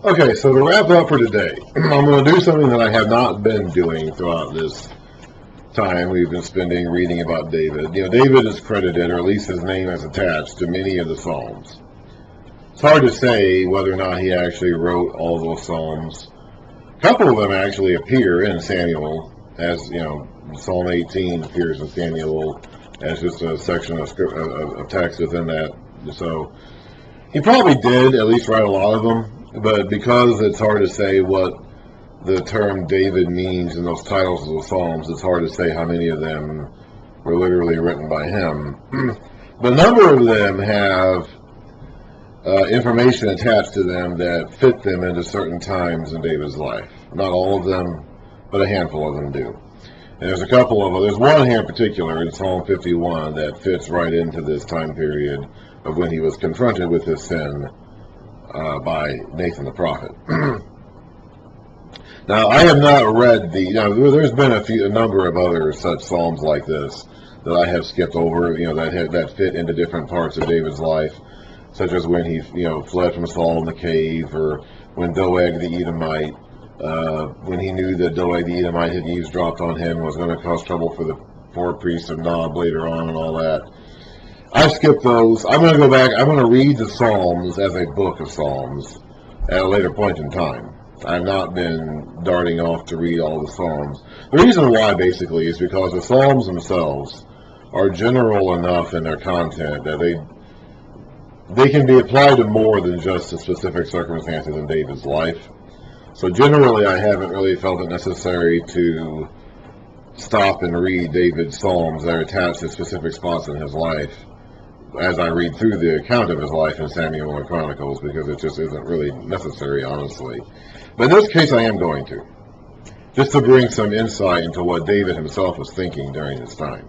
Okay, so to wrap up for today, I'm going to do something that I have not been doing throughout this time we've been spending reading about David. David is credited, or at least his name is attached, to many of the Psalms. It's hard to say whether or not he actually wrote all those Psalms. A couple of them actually appear in Samuel, as Psalm 18 appears in Samuel as just a section of text within that. So he probably did at least write a lot of them, but because it's hard to say what the term David means in those titles of the Psalms, it's hard to say how many of them were literally written by him. But a number of them have information attached to them that fit them into certain times in David's life. Not all of them, but a handful of them do. And there's a couple of them. There's one here in particular in Psalm 51 that fits right into this time period of when he was confronted with his sin by Nathan the prophet. Now, I have not read there's been a number of other such psalms like this that I have skipped over, that fit into different parts of David's life, such as when he, fled from Saul in the cave, or when Doeg the Edomite, when he knew that Doeg the Edomite had eavesdropped on him and was going to cause trouble for the poor priest of Nob later on and all that. I skipped those. I'm going to go back. I'm going to read the Psalms as a book of Psalms at a later point in time. I've not been darting off to read all the Psalms. The reason why, basically, is because the Psalms themselves are general enough in their content that they can be applied to more than just the specific circumstances in David's life. So generally, I haven't really felt it necessary to stop and read David's Psalms that are attached to specific spots in his life as I read through the account of his life in Samuel and Chronicles, because it just isn't really necessary, honestly. But in this case, I am going to, just to bring some insight into what David himself was thinking during this time.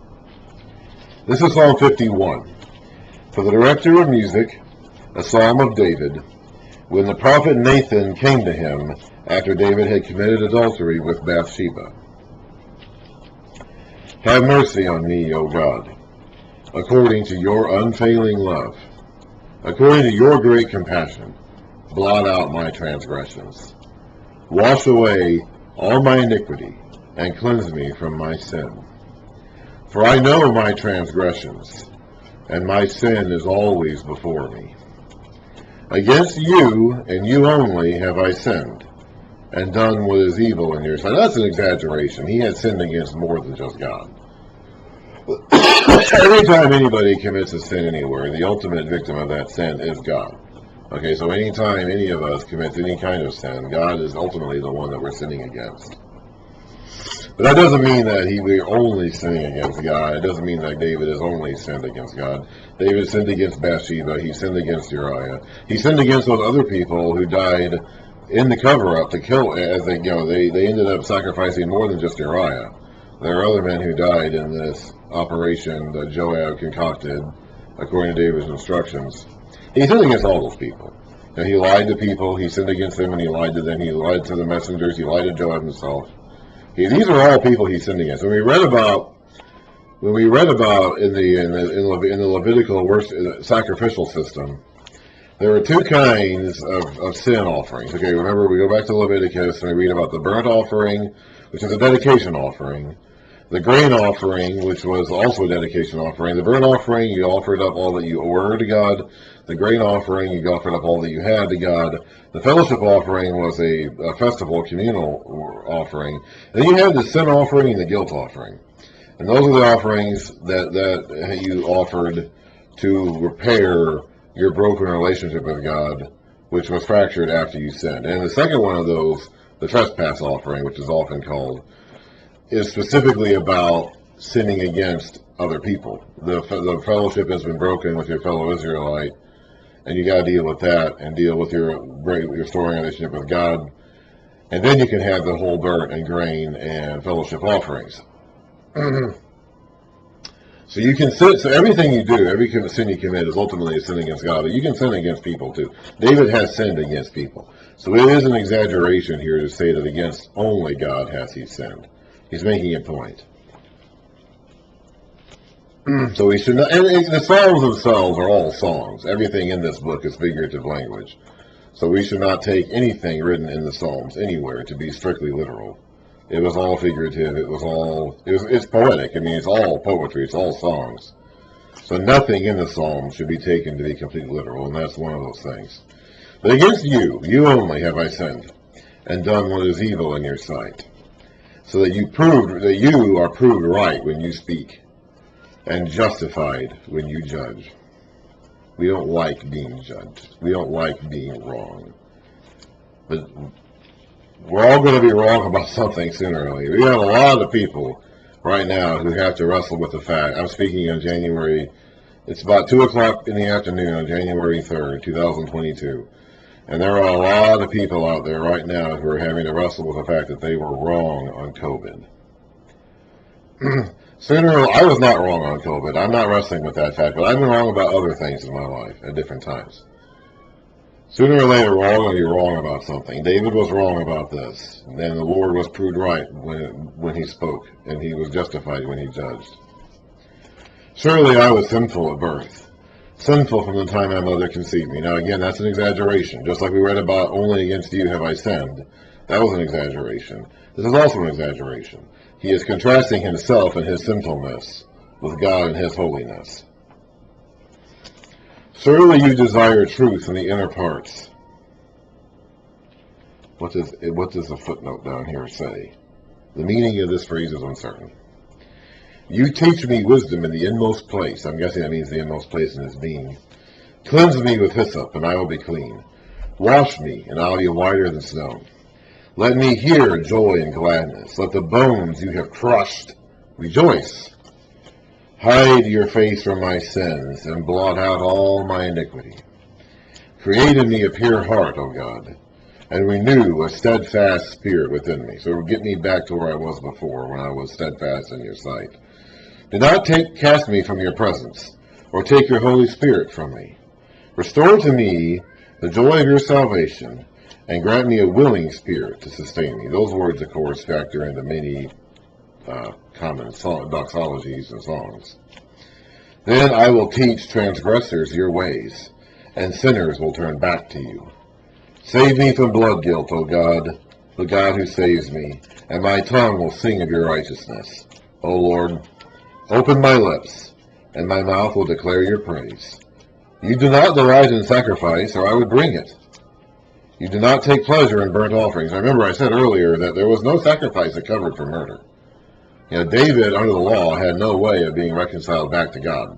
This is Psalm 51. For the director of music, a psalm of David, when the prophet Nathan came to him after David had committed adultery with Bathsheba. Have mercy on me, O God, according to your unfailing love. According to your great compassion, blot out my transgressions. Wash away all my iniquity, and cleanse me from my sin. For I know my transgressions, and my sin is always before me. Against you, and you only, have I sinned, and done what is evil in your sight. That's an exaggeration. He had sinned against more than just God. Every time anybody commits a sin anywhere, the ultimate victim of that sin is God. Okay, so anytime any of us commits any kind of sin, God is ultimately the one that we're sinning against. But that doesn't mean that we're only sinning against God. It doesn't mean that David has only sinned against God. David sinned against Bathsheba. He sinned against Uriah. He sinned against those other people who died in the cover-up to kill, as they ended up sacrificing more than just Uriah. There are other men who died in this operation that Joab concocted, according to David's instructions. He sinned against all those people. And he lied to people. He sinned against them, and he lied to them. He lied to the messengers. He lied to Joab himself. These are all people he sinned against. When we read about in the Levitical sacrificial system, there were two kinds of sin offerings. Okay, remember, we go back to Leviticus and we read about the burnt offering, which is a dedication offering, the grain offering, which was also a dedication offering. The burnt offering, you offered up all that you were to God. The grain offering, you offered up all that you had to God. The fellowship offering was a festival, communal offering. And then you had the sin offering and the guilt offering. And those are the offerings that you offered to repair your broken relationship with God, which was fractured after you sinned. And the second one of those, the trespass offering, which is often called, is specifically about sinning against other people. The fellowship has been broken with your fellow Israelite, and you got to deal with that and deal with your restoring relationship with God. And then you can have the whole burnt and grain and fellowship offerings. So you can sin. So everything you do, every sin you commit is ultimately a sin against God. But you can sin against people too. David has sinned against people. So it is an exaggeration here to say that against only God has he sinned. He's making a point. So we should not, and the Psalms themselves are all songs. Everything in this book is figurative language. So we should not take anything written in the Psalms anywhere to be strictly literal. It was all figurative. It's poetic. I mean, it's all poetry. It's all songs. So nothing in the Psalms should be taken to be completely literal, and that's one of those things. But against you only have I sinned, and done what is evil in your sight, so that you are proved right when you speak, and justified when you judge. We don't like being judged. We don't like being wrong. But we're all going to be wrong about something sooner or later. We have a lot of people right now who have to wrestle with the fact. I'm speaking on January, it's about 2 o'clock in the afternoon on January 3rd, 2022. And there are a lot of people out there right now who are having to wrestle with the fact that they were wrong on COVID. I was not wrong on COVID. I'm not wrestling with that fact, but I've been wrong about other things in my life at different times. Sooner or later, we're all going to be wrong about something. David was wrong about this. And then the Lord was proved right when he spoke, and he was justified when he judged. Surely I was sinful at birth, sinful from the time my mother conceived me. Now again, that's an exaggeration. Just like we read about only against you have I sinned. That was an exaggeration. This is also an exaggeration. He is contrasting himself and his sinfulness with God and his holiness. Surely you desire truth in the inner parts. What does the footnote down here say? The meaning of this phrase is uncertain. You teach me wisdom in the inmost place. I'm guessing that means the inmost place in his being. Cleanse me with hyssop, and I will be clean. Wash me, and I will be whiter than snow. Let me hear joy and gladness. Let the bones you have crushed rejoice. Hide your face from my sins, and blot out all my iniquity. Create in me a pure heart, O God, and renew a steadfast spirit within me. So get me back to where I was before, when I was steadfast in your sight. Do not cast me from your presence, or take your Holy Spirit from me. Restore to me the joy of your salvation, and grant me a willing spirit to sustain me. Those words, of course, factor into many common doxologies and songs. Then I will teach transgressors your ways, and sinners will turn back to you. Save me from blood guilt, O God, the God who saves me, and my tongue will sing of your righteousness. O Lord, open my lips, and my mouth will declare your praise. You do not delight in sacrifice, or I would bring it. You do not take pleasure in burnt offerings. I remember I said earlier that there was no sacrifice that covered for murder. You know, David, under the law, had no way of being reconciled back to God.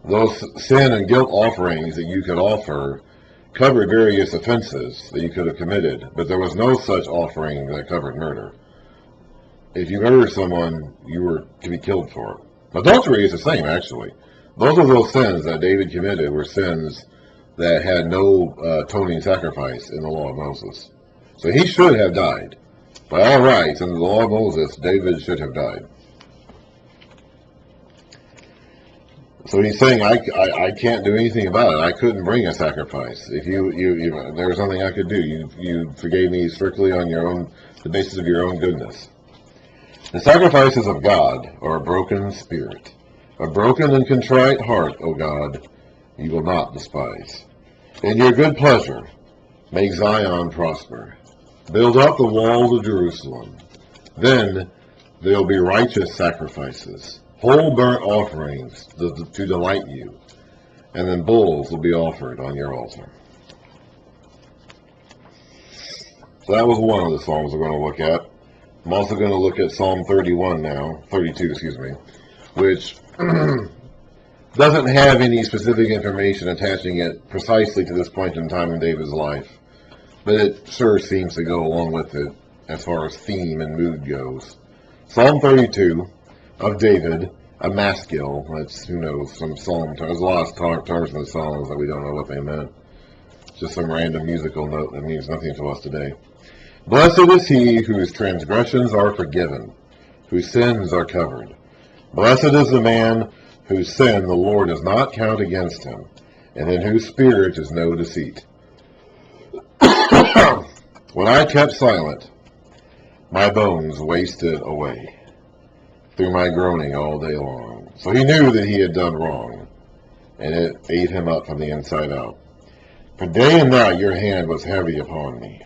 Those sin and guilt offerings that you could offer covered various offenses that you could have committed, but there was no such offering that covered murder. If you murdered someone, you were to be killed for it. Adultery is the same, actually. Both of those sins that David committed were sins that had no atoning sacrifice in the law of Moses. So he should have died. By all rights, under the law of Moses, David should have died. So he's saying, I can't do anything about it. I couldn't bring a sacrifice. If there was nothing I could do. You forgave me strictly on the basis of your own goodness. The sacrifices of God are a broken spirit. A broken and contrite heart, O God, you will not despise. In your good pleasure, make Zion prosper. Build up the walls of Jerusalem. Then there will be righteous sacrifices, whole burnt offerings to delight you, and then bulls will be offered on your altar. So that was one of the Psalms we're going to look at. I'm also going to look at Psalm 32, which doesn't have any specific information attaching it precisely to this point in time in David's life, but it sure seems to go along with it as far as theme and mood goes. Psalm 32 of David, a maskil. That's, who knows, some psalm terms. There's a lot of terms in the Psalms that we don't know what they meant. Just some random musical note that means nothing to us today. Blessed is he whose transgressions are forgiven, whose sins are covered. Blessed is the man whose sin the Lord does not count against him, and in whose spirit is no deceit. When I kept silent, my bones wasted away through my groaning all day long. So he knew that he had done wrong, and it ate him up from the inside out. For day and night your hand was heavy upon me.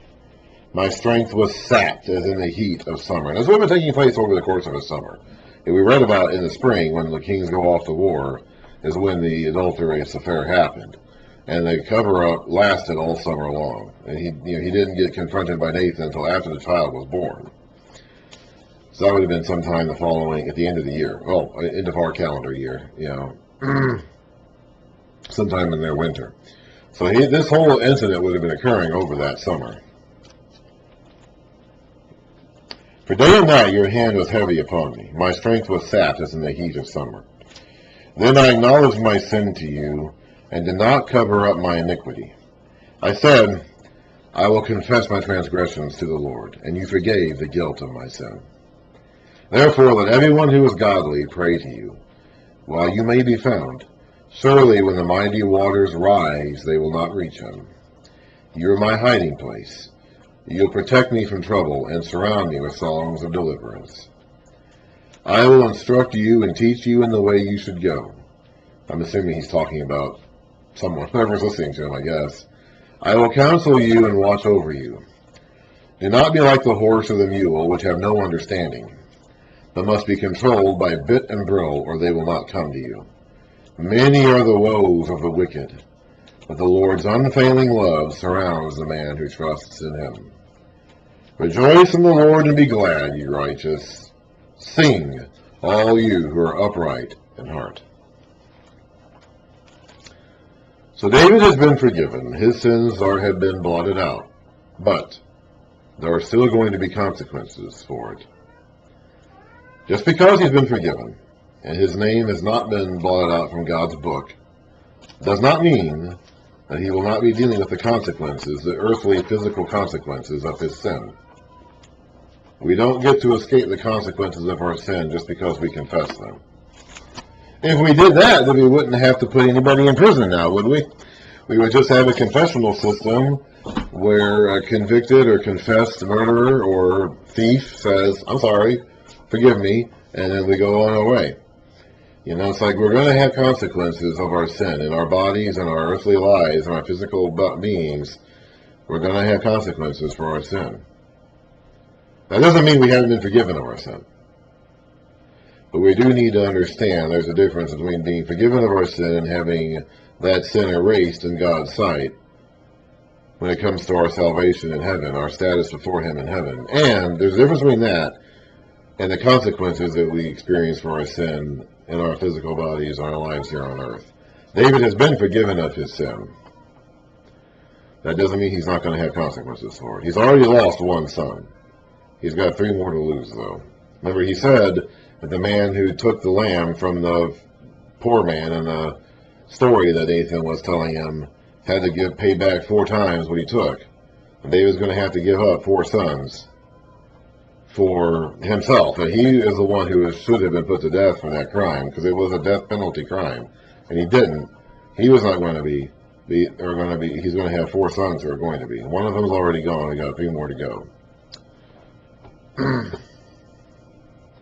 My strength was sapped as in the heat of summer. And that's what was taking place over the course of a summer. And we read about in the spring, when the kings go off to war, is when the adulterous affair happened. And the cover-up lasted all summer long. And he didn't get confronted by Nathan until after the child was born. So that would have been sometime the following, at the end of the year. Well, end of our calendar year, sometime in their winter. So this whole incident would have been occurring over that summer. For day and night your hand was heavy upon me. My strength was sapped as in the heat of summer. Then I acknowledged my sin to you, and did not cover up my iniquity. I said, I will confess my transgressions to the Lord, and you forgave the guilt of my sin. Therefore let everyone who is godly pray to you, while you may be found. Surely when the mighty waters rise, they will not reach him. You are my hiding place. You will protect me from trouble, and surround me with songs of deliverance. I will instruct you and teach you in the way you should go. I'm assuming he's talking about someone, whoever's listening to him, I guess. I will counsel you and watch over you. Do not be like the horse or the mule, which have no understanding, but must be controlled by bit and bridle, or they will not come to you. Many are the woes of the wicked, but the Lord's unfailing love surrounds the man who trusts in him. Rejoice in the Lord and be glad, you righteous. Sing, all you who are upright in heart. So David has been forgiven. His sins have been blotted out. But there are still going to be consequences for it. Just because he's been forgiven, and his name has not been blotted out from God's book, does not mean that he will not be dealing with the consequences, the earthly, physical consequences of his sin. We don't get to escape the consequences of our sin just because we confess them. If we did that, then we wouldn't have to put anybody in prison now, would we? We would just have a confessional system where a convicted or confessed murderer or thief says, I'm sorry, forgive me, and then we go on our way. It's like we're going to have consequences of our sin in our bodies and our earthly lives and our physical beings. We're going to have consequences for our sin. That doesn't mean we haven't been forgiven of our sin. But we do need to understand there's a difference between being forgiven of our sin and having that sin erased in God's sight when it comes to our salvation in heaven, our status before him in heaven. And there's a difference between that and the consequences that we experience for our sin in our physical bodies, our lives here on earth. David has been forgiven of his sin. That doesn't mean he's not going to have consequences for it. He's already lost one son. He's got 3 more to lose, though. Remember, he said that the man who took the lamb from the poor man in the story that Nathan was telling him had to pay back 4 times what he took. And David's going to have to give up 4 sons for himself. And he is the one who should have been put to death for that crime, because it was a death penalty crime. And he didn't. He was not going to he's going to have 4 sons who are going to be. One of them's already gone. He got 3 more to go.